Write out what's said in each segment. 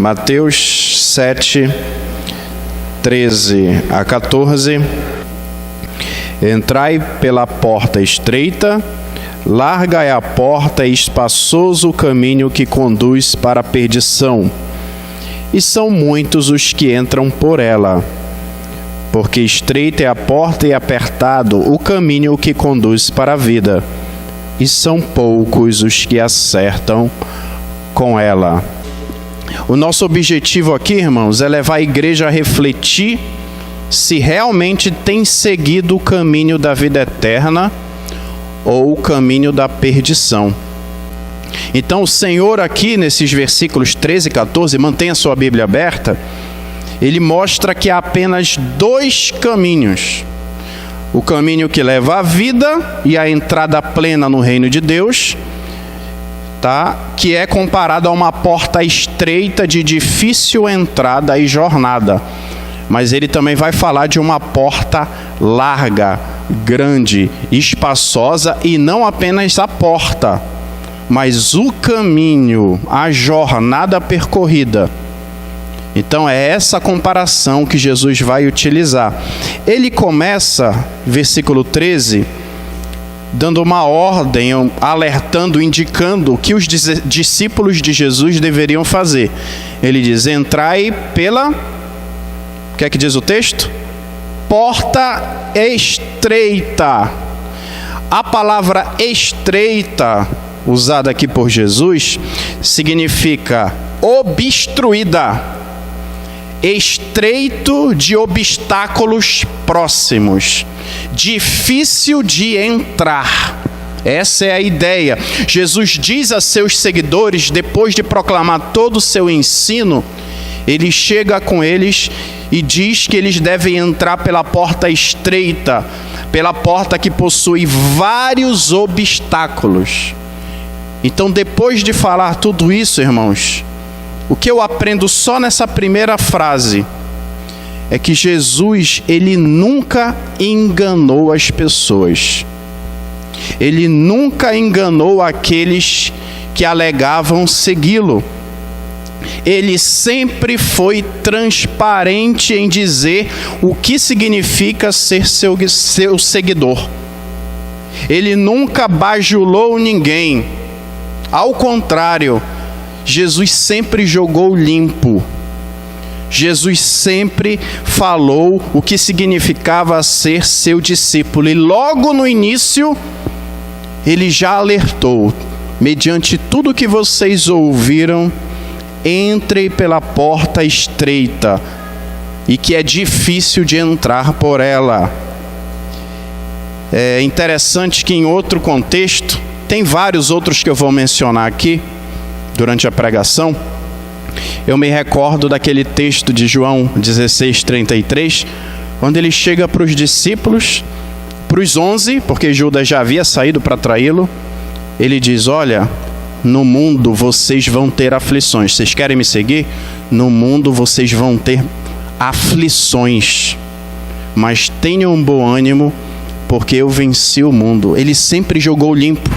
Mateus 7, 13 a 14. Entrai pela porta estreita, larga é a porta e espaçoso o caminho que conduz para a perdição, e são muitos os que entram por ela. Porque estreita é a porta e apertado o caminho que conduz para a vida, e são poucos os que acertam com ela. O nosso objetivo aqui, irmãos, é levar a igreja a refletir se realmente tem seguido o caminho da vida eterna ou o caminho da perdição. Então o Senhor aqui, nesses versículos 13 e 14, mantenha a sua Bíblia aberta, ele mostra que há apenas dois caminhos. O caminho que leva à vida e à entrada plena no reino de Deus, que é comparado a uma porta estreita de difícil entrada e jornada. Mas ele também vai falar de uma porta larga, grande, espaçosa, e não apenas a porta, mas o caminho, a jornada percorrida. Então é essa comparação que Jesus vai utilizar. Ele começa, versículo 13, dando uma ordem, alertando, indicando o que os discípulos de Jesus deveriam fazer. Ele diz: entrai pela... O que é que diz o texto? Porta estreita. A palavra estreita, usada aqui por Jesus, significa obstruída, estreito de obstáculos próximos, difícil de entrar. Essa é a ideia. Jesus diz a seus seguidores, depois de proclamar todo o seu ensino, ele chega com eles e diz que eles devem entrar pela porta estreita, pela porta que possui vários obstáculos. Então, depois de falar tudo isso, irmãos, o que eu aprendo só nessa primeira frase é que Jesus, ele nunca enganou as pessoas. Ele nunca enganou aqueles que alegavam segui-lo. Ele sempre foi transparente em dizer o que significa ser seu seguidor. Ele nunca bajulou ninguém. Ao contrário, Jesus sempre jogou limpo. Jesus sempre falou o que significava ser seu discípulo. E logo no início, ele já alertou: mediante tudo que vocês ouviram, entrem pela porta estreita, e que é difícil de entrar por ela. É interessante que em outro contexto, tem vários outros que eu vou mencionar aqui durante a pregação. Eu me recordo daquele texto de João 16:33, quando ele chega para os discípulos, para os 11, porque Judas já havia saído para traí-lo. Ele diz: olha, no mundo vocês vão ter aflições. Vocês querem me seguir? No mundo vocês vão ter aflições, mas tenham um bom ânimo, porque eu venci o mundo. Ele sempre jogou limpo.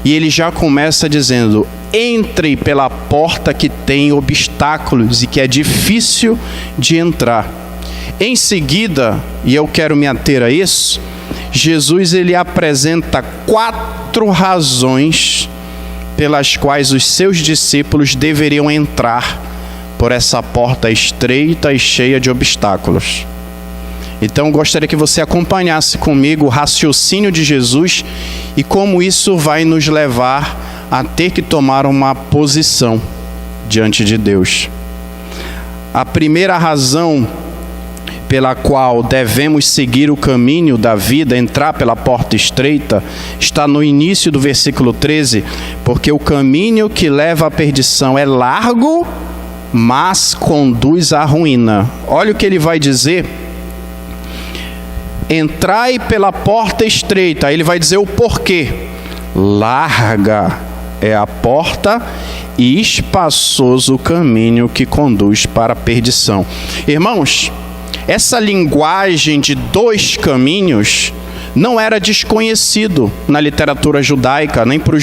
E ele já começa dizendo: entre pela porta que tem obstáculos e que é difícil de entrar. Em seguida, e eu quero me ater a isso, Jesus ele apresenta 4 razões pelas quais os seus discípulos deveriam entrar por essa porta estreita e cheia de obstáculos. Então, gostaria que você acompanhasse comigo o raciocínio de Jesus e como isso vai nos levar a ter que tomar uma posição diante de Deus. A primeira razão pela qual devemos seguir o caminho da vida, entrar pela porta estreita, está no início do versículo 13, porque o caminho que leva à perdição é largo, mas conduz à ruína. Olha o que ele vai dizer: entrai pela porta estreita. Aí ele vai dizer o porquê. Larga é a porta e espaçoso o caminho que conduz para a perdição. Irmãos, essa linguagem de 2 caminhos não era desconhecido na literatura judaica, nem para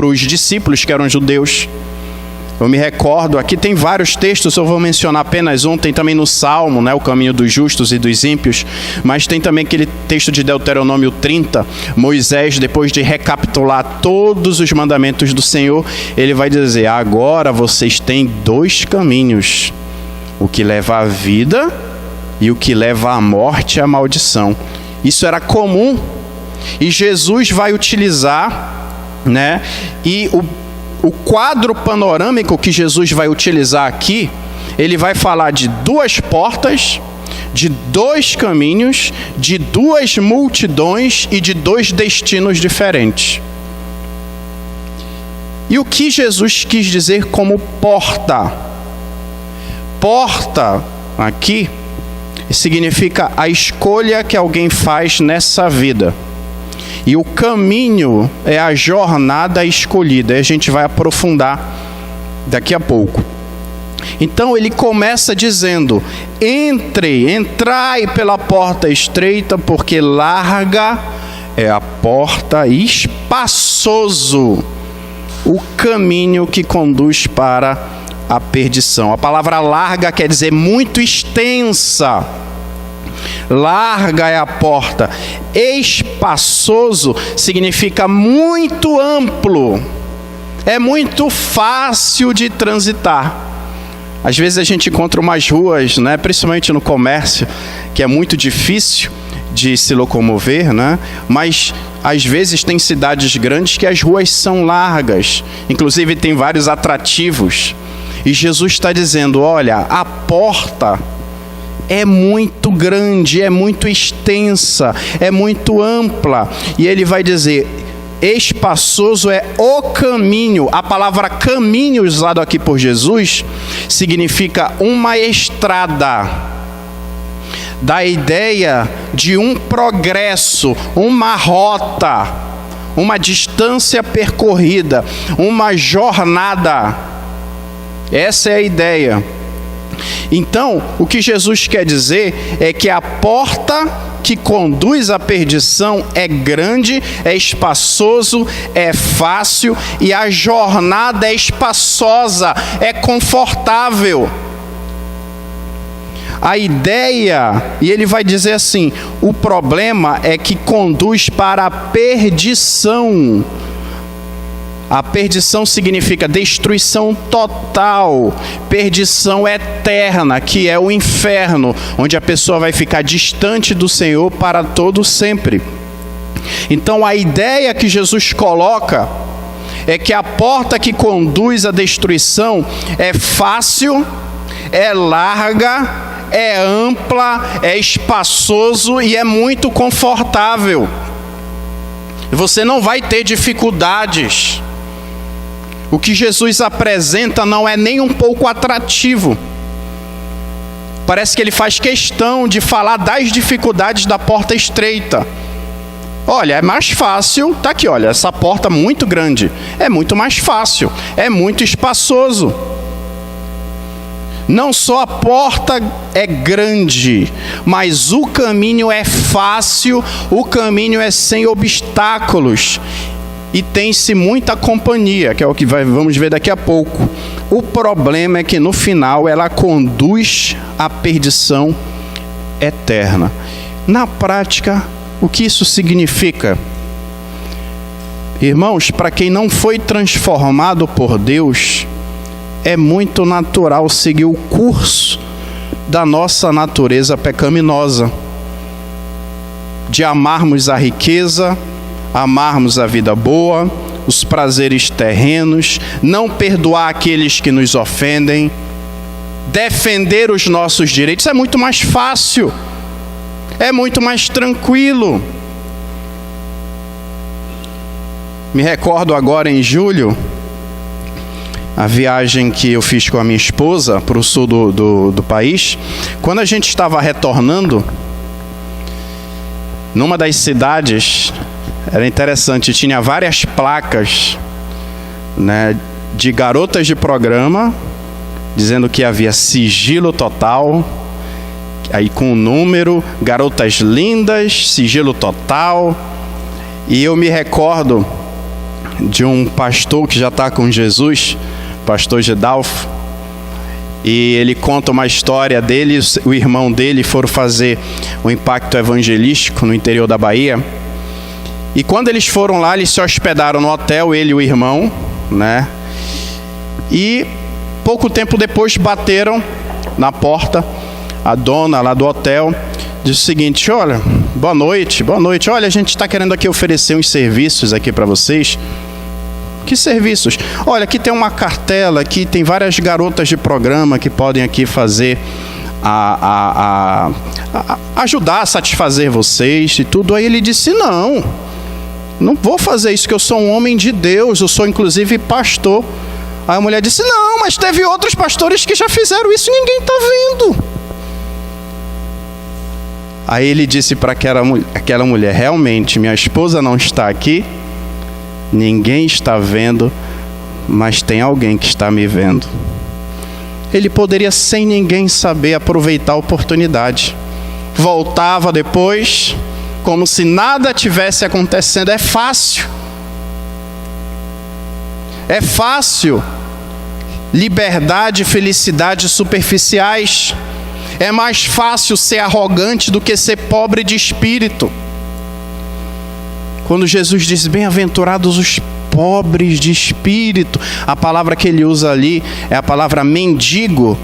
os discípulos que eram judeus. Eu me recordo, aqui tem vários textos, eu vou mencionar apenas um, tem também no Salmo, né, o caminho dos justos e dos ímpios, mas tem também aquele texto de Deuteronômio 30, Moisés, depois de recapitular todos os mandamentos do Senhor, ele vai dizer: agora vocês têm dois caminhos, o que leva à vida e o que leva à morte e à maldição. Isso era comum, e Jesus vai utilizar, né, e o quadro panorâmico que Jesus vai utilizar aqui, ele vai falar de duas portas, de dois caminhos, de duas multidões e de dois destinos diferentes. E o que Jesus quis dizer como porta? Porta, aqui, significa a escolha que alguém faz nessa vida. E o caminho é a jornada escolhida. E a gente vai aprofundar daqui a pouco. Então ele começa dizendo: entrai pela porta estreita, porque larga é a porta e espaçoso o caminho que conduz para a perdição. A palavra larga quer dizer muito extensa. Larga é a porta. Espaçoso significa muito amplo. É muito fácil de transitar. Às vezes a gente encontra umas ruas, né, principalmente no comércio, que é muito difícil de se locomover, né? Mas às vezes tem cidades grandes que as ruas são largas. Inclusive tem vários atrativos. E Jesus está dizendo: olha, a porta é muito grande, é muito extensa, é muito ampla. E ele vai dizer: espaçoso é o caminho. A palavra caminho usado aqui por Jesus significa uma estrada. Dá a ideia de um progresso, uma rota, uma distância percorrida, uma jornada. Essa é a ideia. Então, o que Jesus quer dizer é que a porta que conduz à perdição é grande, é espaçoso, é fácil, e a jornada é espaçosa, é confortável. A ideia, e ele vai dizer assim, o problema é que conduz para a perdição. A perdição significa destruição total, perdição eterna, que é o inferno, onde a pessoa vai ficar distante do Senhor para todo sempre. Então a ideia que Jesus coloca é que a porta que conduz à destruição é fácil, é larga, é ampla, é espaçoso e é muito confortável. Você não vai ter dificuldades. O que Jesus apresenta não é nem um pouco atrativo. Parece que ele faz questão de falar das dificuldades da porta estreita. Olha, é mais fácil, tá aqui, olha, essa porta muito grande, é muito mais fácil, é muito espaçoso. Não só a porta é grande, mas o caminho é fácil, o caminho é sem obstáculos. E tem-se muita companhia, que é o que vamos ver daqui a pouco. O problema é que no final ela conduz à perdição eterna. Na prática, o que isso significa? Irmãos, para quem não foi transformado por Deus, é muito natural seguir o curso da nossa natureza pecaminosa, de amarmos a riqueza, amarmos a vida boa, os prazeres terrenos, não perdoar aqueles que nos ofendem, defender os nossos direitos. É muito mais fácil, é muito mais tranquilo. Me recordo agora em julho, a viagem que eu fiz com a minha esposa para o sul do país. Quando a gente estava retornando, numa das cidades, era interessante, tinha várias placas, né, de garotas de programa, dizendo que havia sigilo total, aí com o número, garotas lindas, sigilo total. E eu me recordo de um pastor que já está com Jesus, pastor Gedalfo, e ele conta uma história dele. O irmão dele foram fazer um impacto evangelístico no interior da Bahia, e quando eles foram lá, eles se hospedaram no hotel, ele e o irmão, né? E pouco tempo depois bateram na porta. A dona lá do hotel disse o seguinte: olha, boa noite, olha, a gente está querendo aqui oferecer uns serviços aqui para vocês. Que serviços? Olha, aqui tem uma cartela, aqui tem várias garotas de programa que podem aqui fazer ajudar a satisfazer vocês e tudo. Aí ele disse: não vou fazer isso, que eu sou um homem de Deus, eu sou inclusive pastor. Aí a mulher disse: não, mas teve outros pastores que já fizeram isso e ninguém está vendo. Aí ele disse para aquela mulher: realmente, minha esposa não está aqui, ninguém está vendo, mas tem alguém que está me vendo. Ele poderia, sem ninguém saber, aproveitar a oportunidade. Voltava depois, como se nada tivesse acontecendo. É fácil. É fácil. Liberdade e felicidade superficiais. É mais fácil ser arrogante do que ser pobre de espírito. Quando Jesus diz: bem-aventurados os pobres de espírito, a palavra que ele usa ali é a palavra mendigo.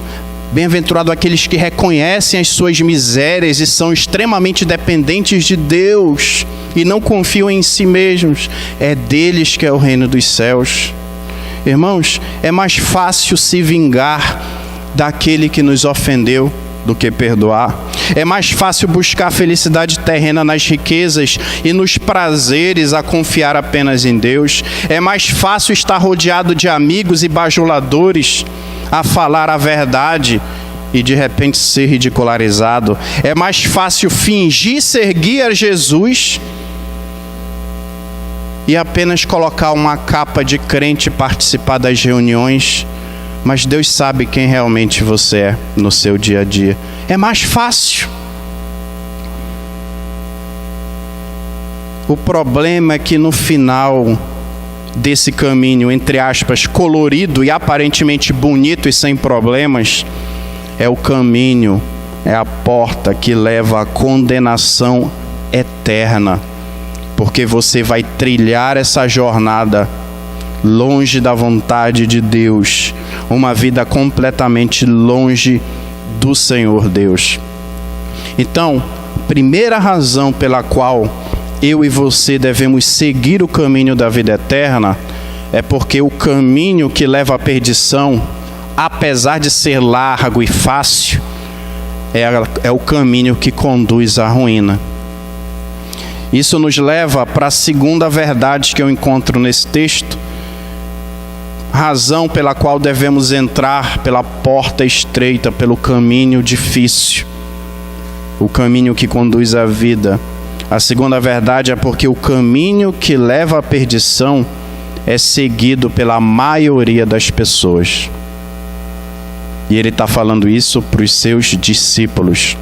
Bem-aventurado aqueles que reconhecem as suas misérias e são extremamente dependentes de Deus e não confiam em si mesmos. É deles que é o reino dos céus. Irmãos, é mais fácil se vingar daquele que nos ofendeu do que perdoar. É mais fácil buscar a felicidade terrena nas riquezas e nos prazeres a confiar apenas em Deus. É mais fácil estar rodeado de amigos e bajuladores a falar a verdade e de repente ser ridicularizado. É mais fácil fingir seguir a Jesus e apenas colocar uma capa de crente e participar das reuniões, mas Deus sabe quem realmente você é no seu dia a dia. É mais fácil. O problema é que no final desse caminho, entre aspas, colorido e aparentemente bonito e sem problemas, é o caminho, é a porta que leva à condenação eterna, porque você vai trilhar essa jornada longe da vontade de Deus, uma vida completamente longe do Senhor Deus. Então, primeira razão pela qual eu e você devemos seguir o caminho da vida eterna é porque o caminho que leva à perdição, apesar de ser largo e fácil, é o caminho que conduz à ruína. Isso nos leva para a segunda verdade que eu encontro nesse texto, razão pela qual devemos entrar pela porta estreita, pelo caminho difícil, o caminho que conduz à vida. A segunda verdade é porque o caminho que leva à perdição é seguido pela maioria das pessoas. E ele está falando isso para os seus discípulos.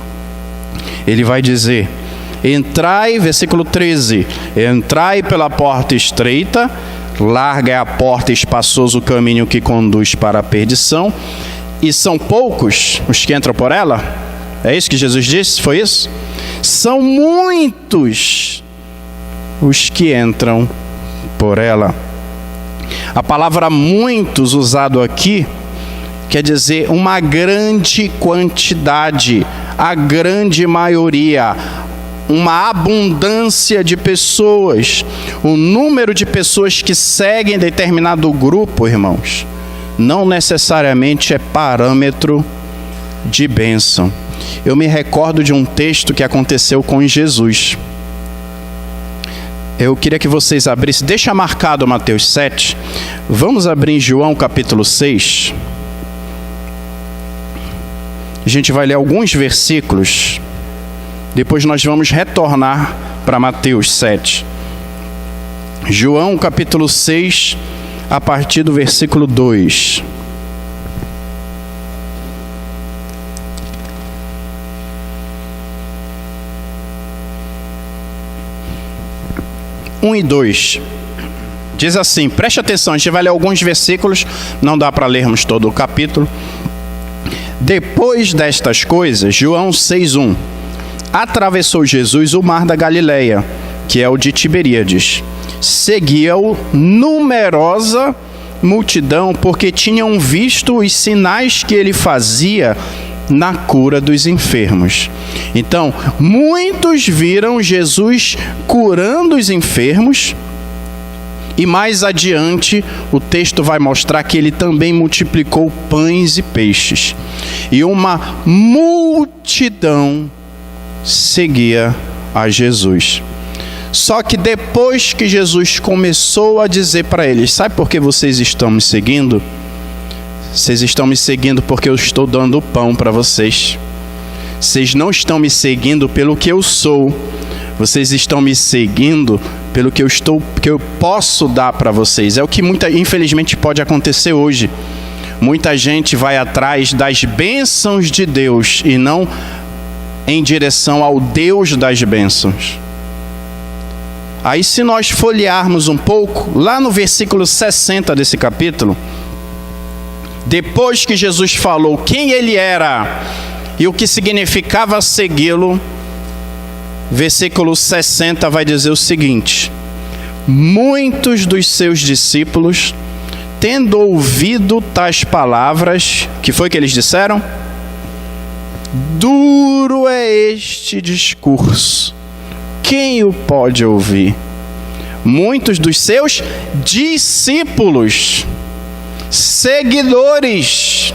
Ele vai dizer: entrai, versículo 13, entrai pela porta estreita, larga é a porta e espaçoso o caminho que conduz para a perdição, e são poucos os que entram por ela. É isso que Jesus disse? Foi isso? São muitos os que entram por ela. A palavra muitos usado aqui quer dizer uma grande quantidade, a grande maioria, uma abundância de pessoas. O número de pessoas que seguem determinado grupo, irmãos, não necessariamente é parâmetro de bênção. Eu me recordo de um texto que aconteceu com Jesus. Eu queria que vocês abrissem, deixa marcado Mateus 7. Vamos abrir em João capítulo 6. A gente vai ler alguns versículos. Depois nós vamos retornar para Mateus 7. João capítulo 6, a partir do versículo 2. Um e 2. Diz assim, preste atenção, a gente vai ler alguns versículos, não dá para lermos todo o capítulo. Depois destas coisas, João 6:1, atravessou Jesus o mar da Galileia, que é o de Tiberíades. Seguia-o numerosa multidão, porque tinham visto os sinais que ele fazia na cura dos enfermos. Então, muitos viram Jesus curando os enfermos, e mais adiante o texto vai mostrar que ele também multiplicou pães e peixes. E uma multidão seguia a Jesus. Só que depois que Jesus começou a dizer para eles, sabe por que vocês estão me seguindo? Vocês estão me seguindo porque eu estou dando pão para vocês. Vocês não estão me seguindo pelo que eu sou. Vocês estão me seguindo pelo que eu posso dar para vocês. É o que infelizmente pode acontecer hoje. Muita gente vai atrás das bênçãos de Deus e não em direção ao Deus das bênçãos. Aí, se nós folhearmos um pouco, lá no versículo 60 desse capítulo, depois que Jesus falou quem ele era e o que significava segui-lo, versículo 60 vai dizer o seguinte: muitos dos seus discípulos, tendo ouvido tais palavras, que foi que eles disseram? Duro é este discurso, quem o pode ouvir? Muitos dos seus discípulos, seguidores.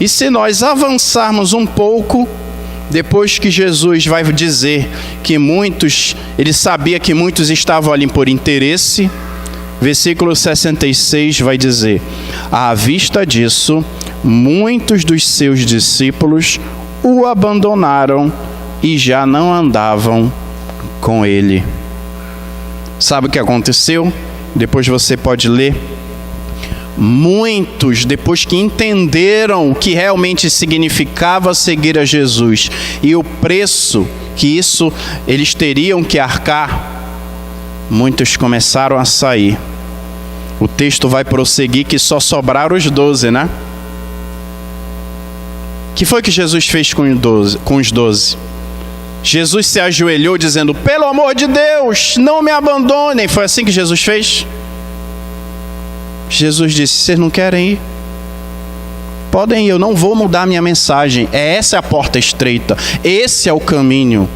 E se nós avançarmos um pouco, depois que Jesus vai dizer que muitos, ele sabia que muitos estavam ali por interesse, versículo 66 vai dizer: à vista disso, muitos dos seus discípulos o abandonaram e já não andavam com ele. Sabe o que aconteceu? Depois você pode ler. Muitos, depois que entenderam o que realmente significava seguir a Jesus e o preço que isso eles teriam que arcar, muitos começaram a sair. O texto vai prosseguir que só sobraram os 12, né? O que foi que Jesus fez com os 12? Jesus se ajoelhou dizendo: pelo amor de Deus, não me abandonem. Foi assim que Jesus fez? Jesus disse: vocês não querem ir? Podem ir, eu não vou mudar a minha mensagem. Essa é a porta estreita, esse é o caminho.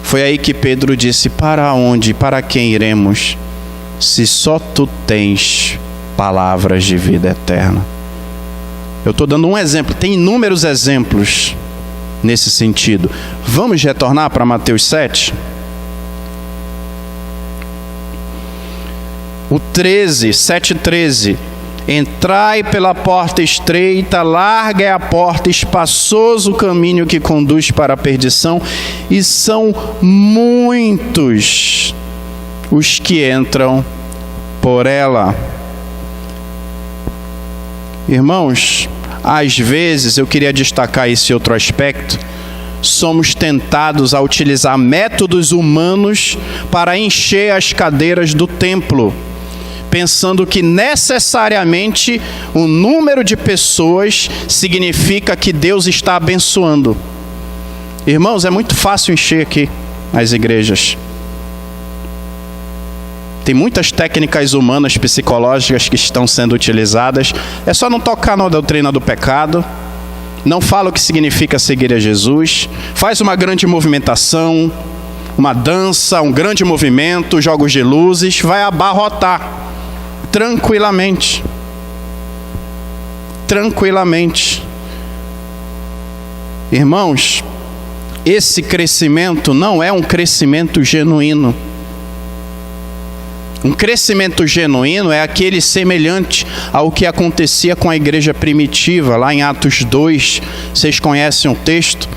Foi aí que Pedro disse: para onde, para quem iremos, se só tu tens palavras de vida eterna? Eu estou dando um exemplo, tem inúmeros exemplos nesse sentido. Vamos retornar para Mateus 7? O 7:13. Entrai pela porta estreita, larga é a porta, espaçoso o caminho que conduz para a perdição, e são muitos os que entram por ela. Irmãos, às vezes, eu queria destacar esse outro aspecto, somos tentados a utilizar métodos humanos para encher as cadeiras do templo, pensando que necessariamente o número de pessoas significa que Deus está abençoando. Irmãos, é muito fácil encher aqui as igrejas. Tem muitas técnicas humanas, psicológicas que estão sendo utilizadas. É só não tocar na doutrina do pecado. Não fala o que significa seguir a Jesus. Faz uma grande movimentação, uma dança, um grande movimento, jogos de luzes. Vai abarrotar. Tranquilamente. Tranquilamente. Irmãos, esse crescimento não é um crescimento genuíno. Um crescimento genuíno é aquele semelhante ao que acontecia com a igreja primitiva, lá em Atos 2. Vocês conhecem o texto?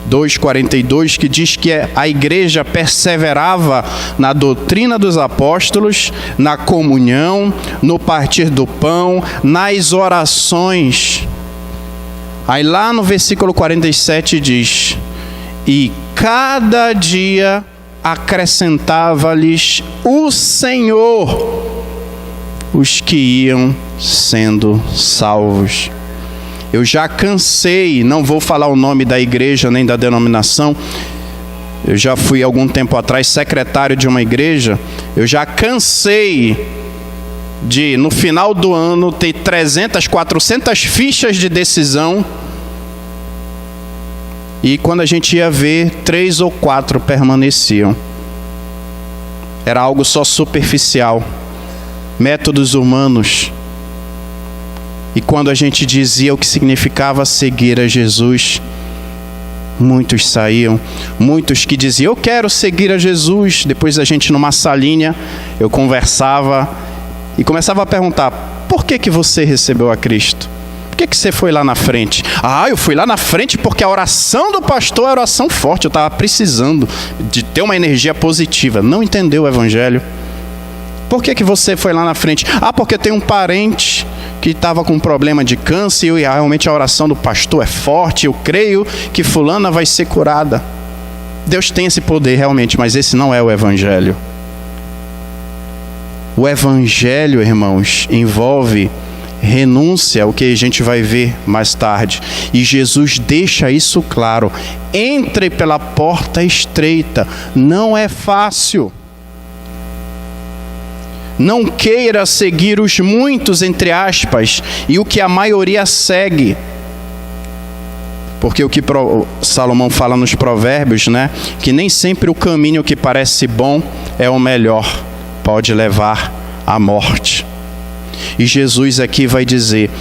2:42, que diz que a igreja perseverava na doutrina dos apóstolos, na comunhão, no partir do pão, nas orações. Aí lá no versículo 47 diz: e cada dia acrescentava-lhes o Senhor os que iam sendo salvos. Eu já cansei, não vou falar o nome da igreja nem da denominação, eu já fui algum tempo atrás secretário de uma igreja, eu já cansei de, no final do ano, ter 300, 400 fichas de decisão, e quando a gente ia ver, 3 ou 4 permaneciam. Era algo só superficial, métodos humanos. E quando a gente dizia o que significava seguir a Jesus, muitos saíam. Muitos que diziam, eu quero seguir a Jesus. Depois a gente, numa salinha, eu conversava e começava a perguntar, por que você recebeu a Cristo? Por que você foi lá na frente? Eu fui lá na frente porque a oração do pastor é oração forte. Eu estava precisando de ter uma energia positiva. Não entendeu o evangelho. Por que você foi lá na frente? Porque tem um parente que estava com um problema de câncer e realmente a oração do pastor é forte. Eu creio que fulana vai ser curada. Deus tem esse poder realmente, mas esse não é o evangelho. O evangelho, irmãos, envolve renúncia, o que a gente vai ver mais tarde. E Jesus deixa isso claro. Entre pela porta estreita. Não é fácil. Não queira seguir os muitos, entre aspas, e o que a maioria segue. Porque o que Salomão fala nos provérbios, né? Que nem sempre o caminho que parece bom é o melhor. Pode levar à morte. E Jesus aqui vai dizer,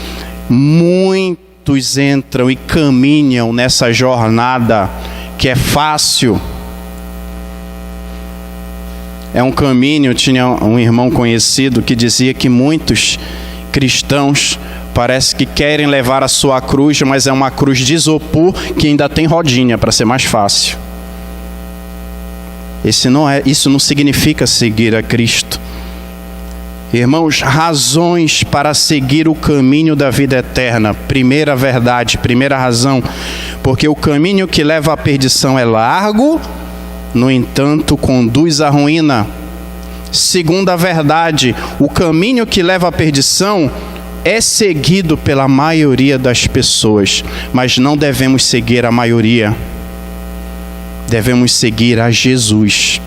muitos entram e caminham nessa jornada que é fácil. É um caminho, tinha um irmão conhecido que dizia que muitos cristãos parece que querem levar a sua cruz, mas é uma cruz de isopor que ainda tem rodinha para ser mais fácil. Isso não significa seguir a Cristo. Irmãos, razões para seguir o caminho da vida eterna. Primeira verdade, primeira razão, porque o caminho que leva à perdição é largo, no entanto, conduz à ruína. Segunda verdade, o caminho que leva à perdição é seguido pela maioria das pessoas, mas não devemos seguir a maioria. Devemos seguir a Jesus.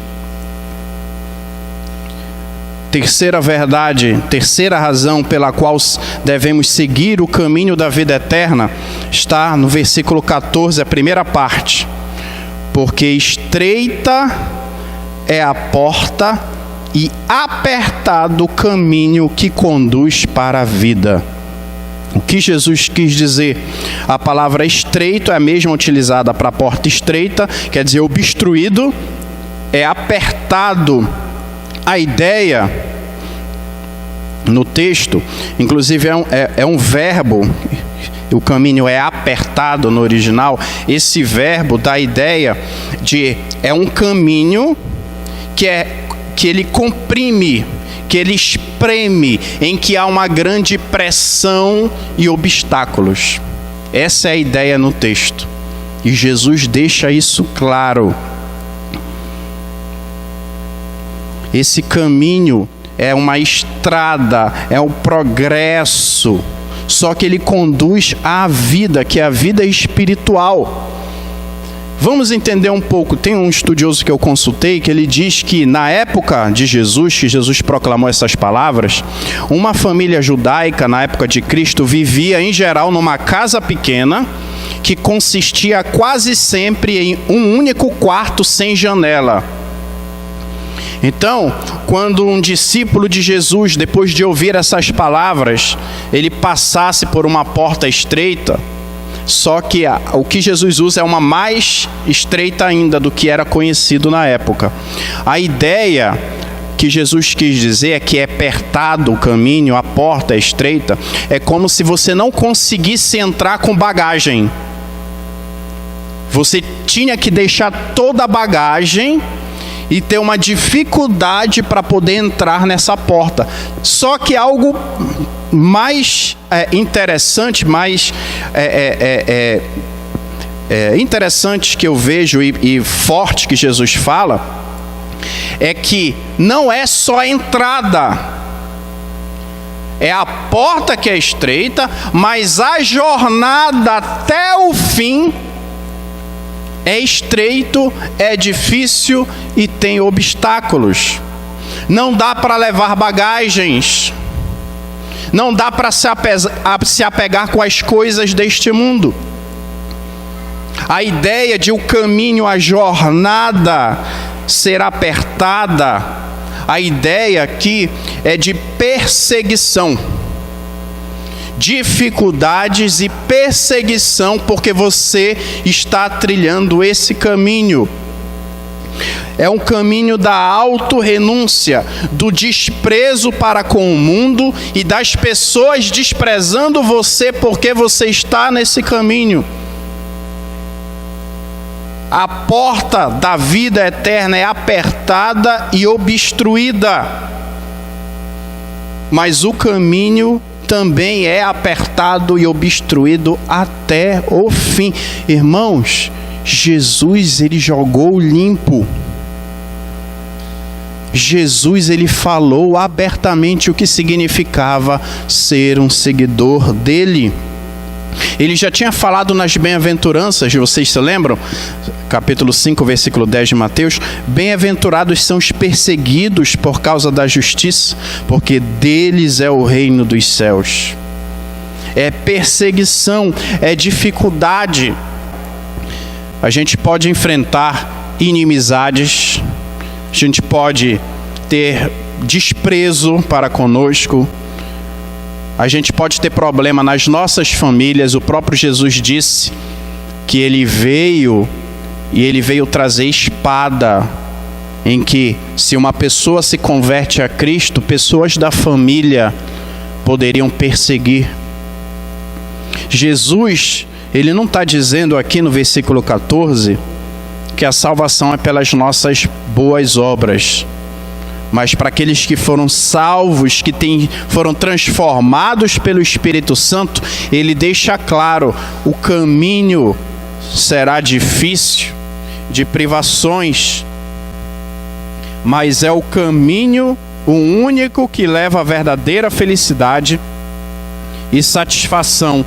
Terceira verdade, terceira razão pela qual devemos seguir o caminho da vida eterna, está no versículo 14, a primeira parte. Porque estreita é a porta e apertado o caminho que conduz para a vida. O que Jesus quis dizer? A palavra estreito é a mesma utilizada para a porta estreita, quer dizer obstruído, é apertado. A ideia no texto, inclusive é um verbo, o caminho é apertado no original. Esse verbo dá a ideia de é um caminho que ele comprime, que ele espreme, em que há uma grande pressão e obstáculos. Essa é a ideia no texto. E Jesus deixa isso claro. Esse caminho é uma estrada, é o progresso. Só que ele conduz à vida, que é a vida espiritual. Vamos entender um pouco. Tem um estudioso que eu consultei que ele diz que na época de Jesus, que Jesus proclamou essas palavras, uma família judaica na época de Cristo vivia em geral numa casa pequena que consistia quase sempre em um único quarto sem janela. Então, quando um discípulo de Jesus, depois de ouvir essas palavras, ele passasse por uma porta estreita, só que o que Jesus usa é uma mais estreita ainda do que era conhecido na época. A ideia que Jesus quis dizer é que é apertado o caminho, a porta é estreita, é como se você não conseguisse entrar com bagagem. Você tinha que deixar toda a bagagem e ter uma dificuldade para poder entrar nessa porta. Só que algo mais interessante, interessante que eu vejo e forte que Jesus fala, é que não é só a entrada, é a porta que é estreita, mas a jornada até o fim é estreito, é difícil e tem obstáculos. Não dá para levar bagagens, não dá para se apegar com as coisas deste mundo. A ideia de o caminho, a jornada ser apertada, a ideia aqui é de perseguição, dificuldades e perseguição, porque você está trilhando esse caminho. É um caminho da autorrenúncia, do desprezo para com o mundo e das pessoas desprezando você porque você está nesse caminho. A porta da vida eterna é apertada e obstruída, mas o caminho também é apertado e obstruído até o fim. Irmãos, Jesus, ele jogou limpo. Jesus, ele falou abertamente o que significava ser um seguidor dele. Ele já tinha falado nas bem-aventuranças, vocês se lembram? Capítulo 5, versículo 10 de Mateus. Bem-aventurados são os perseguidos por causa da justiça, porque deles é o reino dos céus. É perseguição, é dificuldade. A gente pode enfrentar inimizades, a gente pode ter desprezo para conosco, a gente pode ter problema nas nossas famílias. O próprio Jesus disse que ele veio trazer espada, em que se uma pessoa se converte a Cristo, pessoas da família poderiam perseguir. Jesus, ele não está dizendo aqui no versículo 14 que a salvação é pelas nossas boas obras, mas para aqueles que foram salvos, que foram transformados pelo Espírito Santo, ele deixa claro: o caminho será difícil, de privações, mas é o caminho, o único que leva à verdadeira felicidade e satisfação,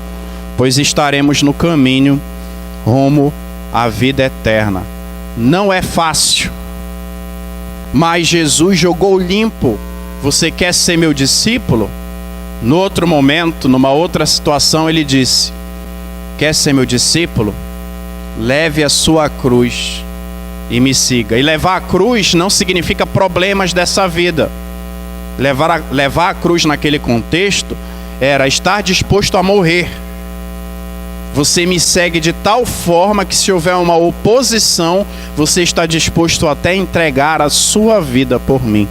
pois estaremos no caminho rumo à vida eterna. Não é fácil, mas Jesus jogou limpo. Você quer ser meu discípulo? No outro momento, numa outra situação, ele disse: quer ser meu discípulo? Leve a sua cruz e me siga. E levar a cruz não significa problemas dessa vida. Levar a cruz naquele contexto era estar disposto a morrer. Você me segue de tal forma que, se houver uma oposição, você está disposto até a entregar a sua vida por mim.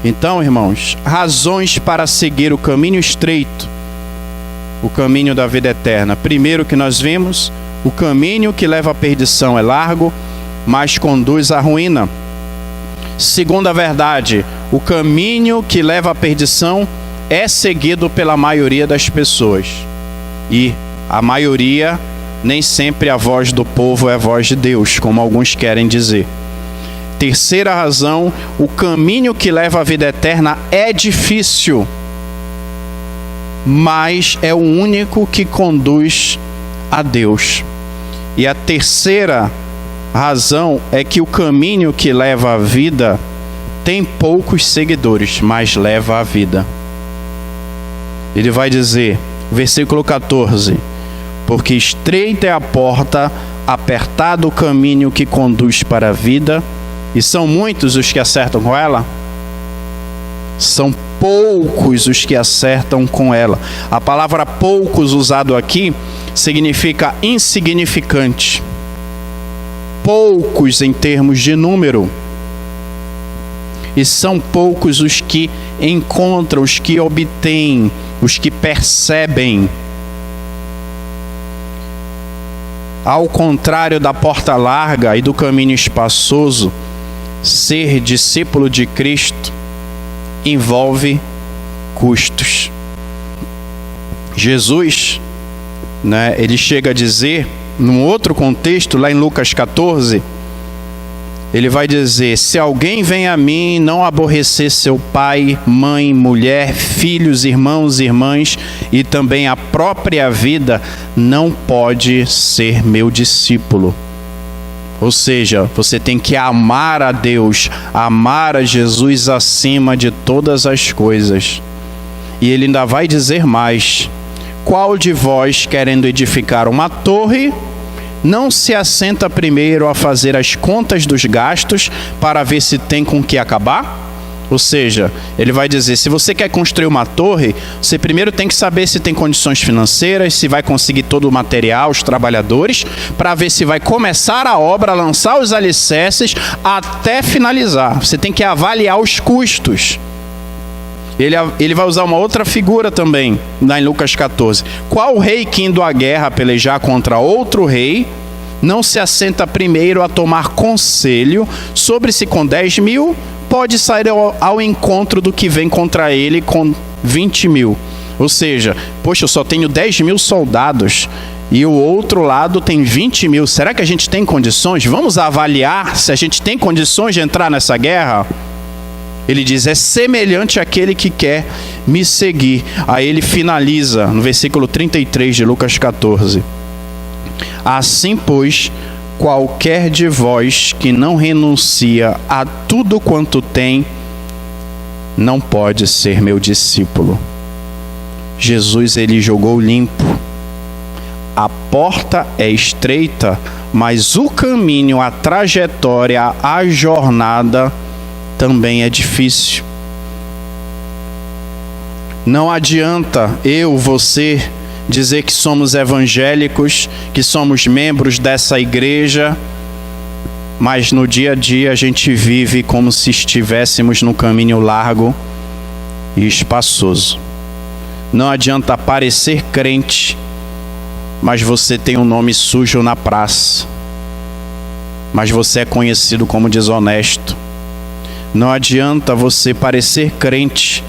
Então, irmãos, razões para seguir o caminho estreito, o caminho da vida eterna. Primeiro que nós vimos, o caminho que leva à perdição é largo, mas conduz à ruína. Segunda verdade, o caminho que leva à perdição é seguido pela maioria das pessoas. E a maioria, nem sempre a voz do povo é a voz de Deus, como alguns querem dizer. Terceira razão, o caminho que leva à vida eterna é difícil, mas é o único que conduz a Deus. E a terceira razão é que o caminho que leva à vida tem poucos seguidores, mas leva à vida. Ele vai dizer, versículo 14: porque estreita é a porta, apertado o caminho que conduz para a vida, e são muitos os que acertam com ela. São poucos os que acertam com ela. A palavra poucos usado aqui significa insignificante. Poucos em termos de número. E são poucos os que encontram, os que obtêm, os que percebem. Ao contrário da porta larga e do caminho espaçoso, ser discípulo de Cristo envolve custos. Jesus, ele chega a dizer num outro contexto, lá em Lucas 14, ele vai dizer: se alguém vem a mim e não aborrecer seu pai, mãe, mulher, filhos, irmãos e irmãs e também a própria vida, não pode ser meu discípulo. Ou seja, você tem que amar a Deus, amar a Jesus acima de todas as coisas. E ele ainda vai dizer mais: qual de vós, querendo edificar uma torre, não se assenta primeiro a fazer as contas dos gastos para ver se tem com que acabar? Ou seja, ele vai dizer: se você quer construir uma torre, você primeiro tem que saber se tem condições financeiras, se vai conseguir todo o material, os trabalhadores, para ver se vai começar a obra, lançar os alicerces até finalizar. Você tem que avaliar os custos. Ele vai usar uma outra figura também, lá em Lucas 14. Qual rei que indo à guerra pelejar contra outro rei, não se assenta primeiro a tomar conselho sobre se com 10.000 pode sair ao encontro do que vem contra ele com 20.000? Ou seja, poxa, eu só tenho 10.000 soldados e o outro lado tem 20.000. Será que a gente tem condições? Vamos avaliar se a gente tem condições de entrar nessa guerra? Ele diz: é semelhante àquele que quer me seguir. Aí ele finaliza no versículo 33 de Lucas 14. Assim, pois, qualquer de vós que não renuncia a tudo quanto tem, não pode ser meu discípulo. Jesus, ele jogou limpo. A porta é estreita, mas o caminho, a trajetória, a jornada também é difícil. Não adianta você dizer que somos evangélicos, que somos membros dessa igreja, mas no dia a dia a gente vive como se estivéssemos no caminho largo e espaçoso. Não adianta parecer crente, mas você tem um nome sujo na praça, mas você é conhecido como desonesto. Não adianta você parecer crente,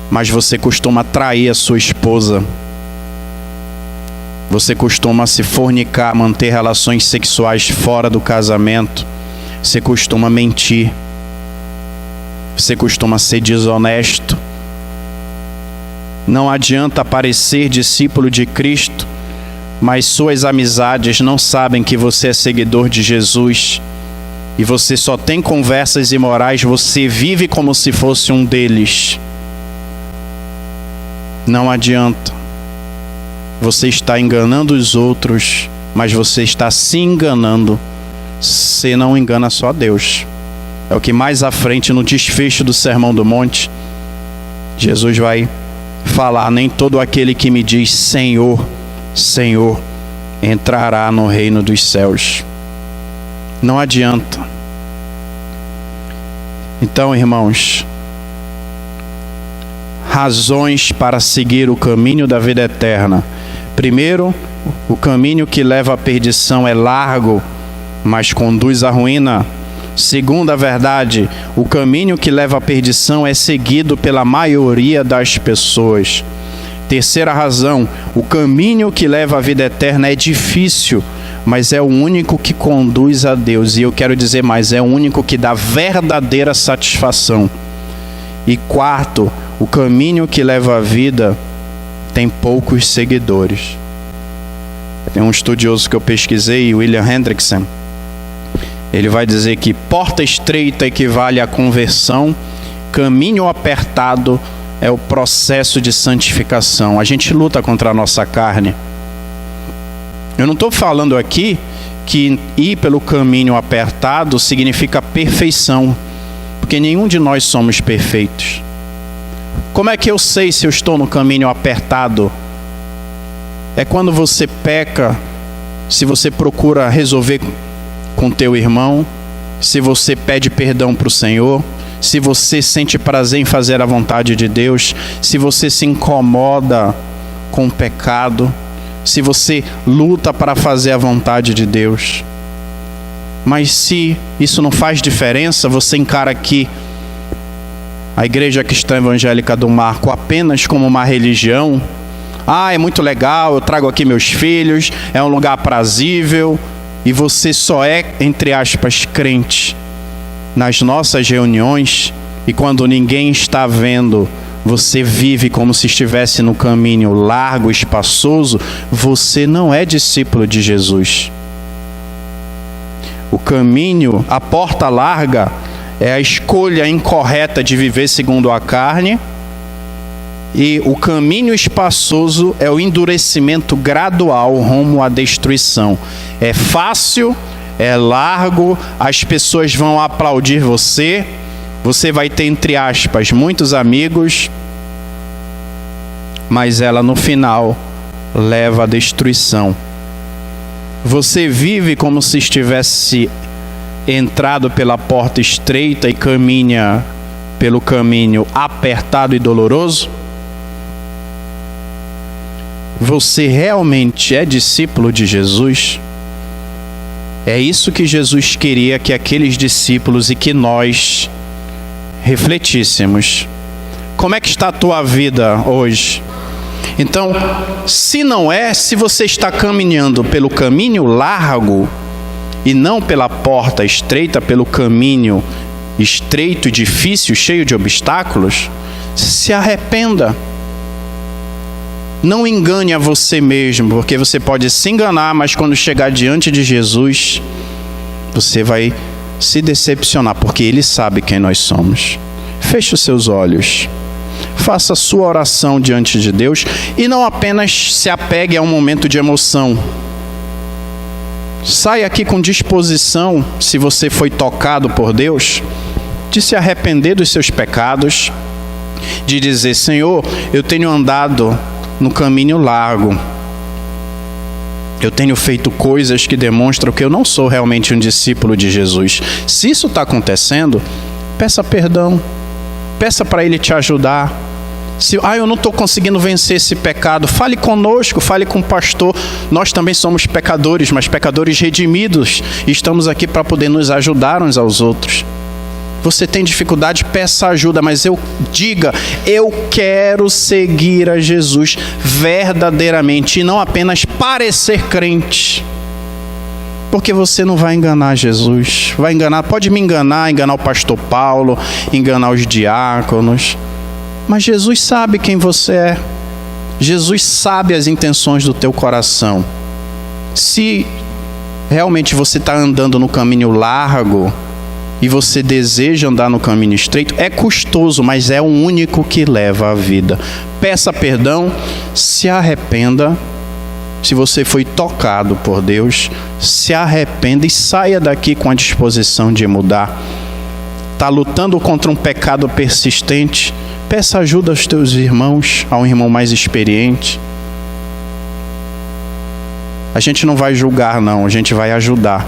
mas você costuma trair a sua esposa. Você costuma se fornicar, manter relações sexuais fora do casamento. Você costuma mentir. Você costuma ser desonesto. Não adianta parecer discípulo de Cristo, mas suas amizades não sabem que você é seguidor de Jesus. E você só tem conversas imorais, você vive como se fosse um deles. Não adianta. Você está enganando os outros, mas você está se enganando. Você não engana só Deus. É o que mais à frente, no desfecho do Sermão do Monte, Jesus vai falar: nem todo aquele que me diz Senhor, Senhor, entrará no reino dos céus. Não adianta. Então, irmãos, razões para seguir o caminho da vida eterna. Primeiro, o caminho que leva à perdição é largo, mas conduz à ruína. Segunda verdade, o caminho que leva à perdição é seguido pela maioria das pessoas. Terceira razão, o caminho que leva à vida eterna é difícil, mas é o único que conduz a Deus. E eu quero dizer mais, é o único que dá verdadeira satisfação. E quarto, o caminho que leva à vida tem poucos seguidores. Tem um estudioso que eu pesquisei, William Hendrickson. Ele vai dizer que porta estreita equivale à conversão, caminho apertado é o processo de santificação. A gente luta contra a nossa carne. Eu não estou falando aqui que ir pelo caminho apertado significa perfeição, porque nenhum de nós somos perfeitos. Como é que eu sei se eu estou no caminho apertado? É quando você peca, se você procura resolver com teu irmão, se você pede perdão para o Senhor, se você sente prazer em fazer a vontade de Deus, se você se incomoda com o pecado, se você luta para fazer a vontade de Deus. Mas se isso não faz diferença, você encara aqui a Igreja Cristã Evangélica do Marco apenas como uma religião, é muito legal, eu trago aqui meus filhos, é um lugar aprazível, e você só é, entre aspas, crente nas nossas reuniões, e quando ninguém está vendo, você vive como se estivesse no caminho largo, espaçoso, você não é discípulo de Jesus. O caminho, a porta larga, é a escolha incorreta de viver segundo a carne, e o caminho espaçoso é o endurecimento gradual rumo à destruição. É fácil, é largo, as pessoas vão aplaudir você, você vai ter, entre aspas, muitos amigos, mas ela no final leva à destruição. Você vive como se estivesse entrado pela porta estreita e caminha pelo caminho apertado e doloroso? Você realmente é discípulo de Jesus? É isso que Jesus queria que aqueles discípulos e que nós refletíssemos. Como é que está a tua vida hoje? Então, se não é, se você está caminhando pelo caminho largo e não pela porta estreita, pelo caminho estreito e difícil, cheio de obstáculos, se arrependa. Não engane a você mesmo, porque você pode se enganar, mas quando chegar diante de Jesus, você vai se decepcionar, porque Ele sabe quem nós somos. Feche os seus olhos. Faça a sua oração diante de Deus e não apenas se apegue a um momento de emoção. Saia aqui com disposição, se você foi tocado por Deus, de se arrepender dos seus pecados, de dizer: Senhor, eu tenho andado no caminho largo, eu tenho feito coisas que demonstram que eu não sou realmente um discípulo de Jesus. Se isso está acontecendo, peça perdão, peça para Ele te ajudar. Se eu não estou conseguindo vencer esse pecado, fale conosco, fale com o pastor. Nós também somos pecadores, mas pecadores redimidos, e estamos aqui para poder nos ajudar uns aos outros. Você tem dificuldade, peça ajuda, mas diga: eu quero seguir a Jesus verdadeiramente e não apenas parecer crente. Porque você não vai enganar Jesus. Vai enganar, pode me enganar o pastor Paulo, enganar os diáconos. Mas Jesus sabe quem você é. Jesus sabe as intenções do teu coração. Se realmente você está andando no caminho largo e você deseja andar no caminho estreito, é custoso, mas é o único que leva à vida. Peça perdão, se arrependa. Se você foi tocado por Deus, se arrependa e saia daqui com a disposição de mudar. Está lutando contra um pecado persistente? Peça ajuda aos teus irmãos, a um irmão mais experiente. A gente não vai julgar, não, a gente vai ajudar.